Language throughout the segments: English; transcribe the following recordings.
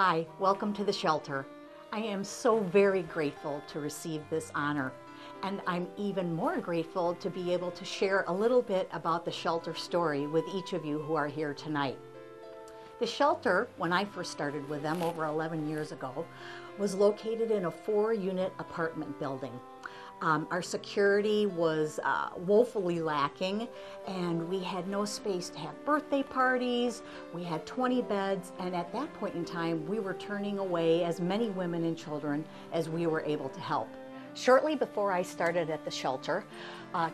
Hi, welcome to the shelter. I am so very grateful to receive this honor, and I'm even more grateful to be able to share a little bit about the shelter story with each of you who are here tonight. The shelter, when I first started with them over 11 years ago, was located in a 4-unit apartment building. Our security was woefully lacking, and we had no space to have birthday parties. We had 20 beds, and at that point in time, we were turning away as many women and children as we were able to help. Shortly before I started at the shelter,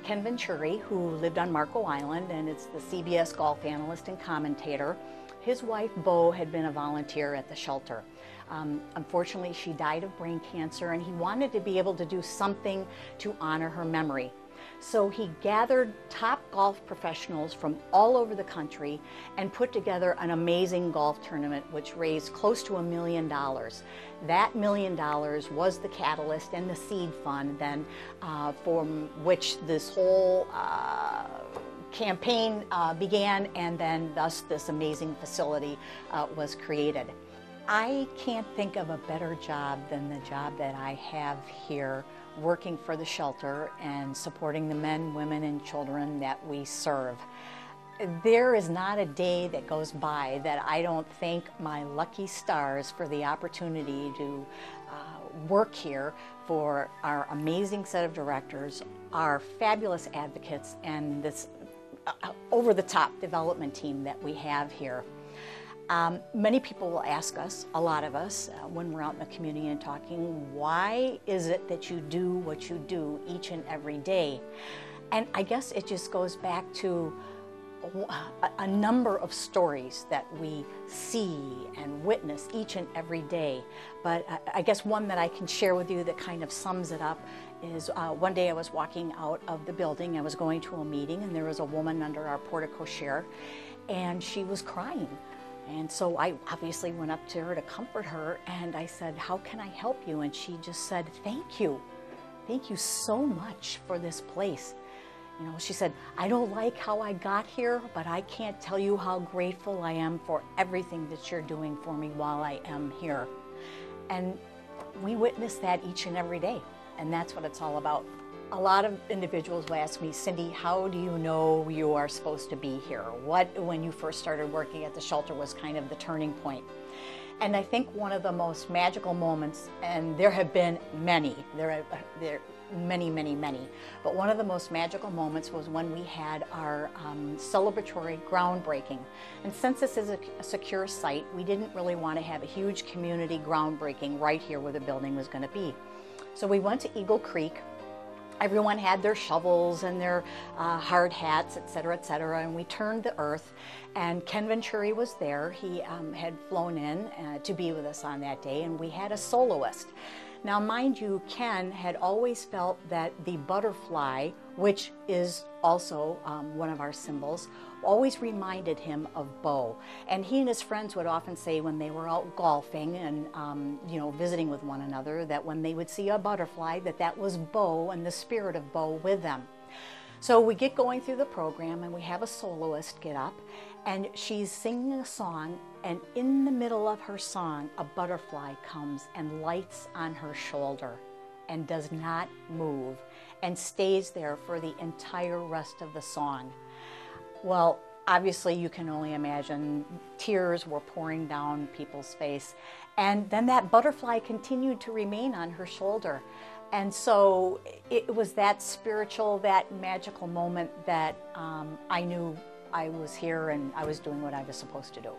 Ken Venturi, who lived on Marco Island and is the CBS golf analyst and commentator, his wife Bo had been a volunteer at the shelter. Unfortunately, she died of brain cancer, and he wanted to be able to do something to honor her memory. So he gathered top golf professionals from all over the country and put together an amazing golf tournament which raised close to $1 million. That $1 million was the catalyst and the seed fund then from which this whole campaign began, and then thus this amazing facility was created. I can't think of a better job than the job that I have here, working for the shelter and supporting the men, women, and children that we serve. There is not a day that goes by that I don't thank my lucky stars for the opportunity to work here, for our amazing set of directors, our fabulous advocates, and this over-the-top development team that we have here. Many people will ask us, a lot of us, when we're out in the community and talking, why is it that you do what you do each and every day? And I guess it just goes back to a number of stories that we see and witness each and every day. But I guess one that I can share with you that kind of sums it up is one day I was walking out of the building. I was going to a meeting, and there was a woman under our portico share, and she was crying. And so I obviously went up to her to comfort her, and I said, "How can I help you?" And she just said, "Thank you. Thank you so much for this place." You know, she said, "I don't like how I got here, but I can't tell you how grateful I am for everything that you're doing for me while I am here." And we witness that each and every day, and that's what it's all about. A lot of individuals will ask me, "Cindy, how do you know you are supposed to be here? What, when you first started working at the shelter, was kind of the turning point?" And I think one of the most magical moments, and there have been many, there are many, but one of the most magical moments was when we had our celebratory groundbreaking. And since this is a secure site, we didn't really want to have a huge community groundbreaking right here where the building was going to be. So we went to Eagle Creek. Everyone had their shovels and their hard hats, et cetera, and we turned the earth, and Ken Venturi was there. He had flown in to be with us on that day, and we had a soloist. Now, mind you, Ken had always felt that the butterfly, which is also one of our symbols, always reminded him of Bo. And he and his friends would often say when they were out golfing and you know, visiting with one another, that when they would see a butterfly, that was Bo and the spirit of Bo with them. So we get going through the program, and we have a soloist get up, and she's singing a song, and in the middle of her song, a butterfly comes and lights on her shoulder and does not move and stays there for the entire rest of the song. Well, obviously you can only imagine, tears were pouring down people's face, and then that butterfly continued to remain on her shoulder. And so it was that spiritual, that magical moment that I knew I was here and I was doing what I was supposed to do.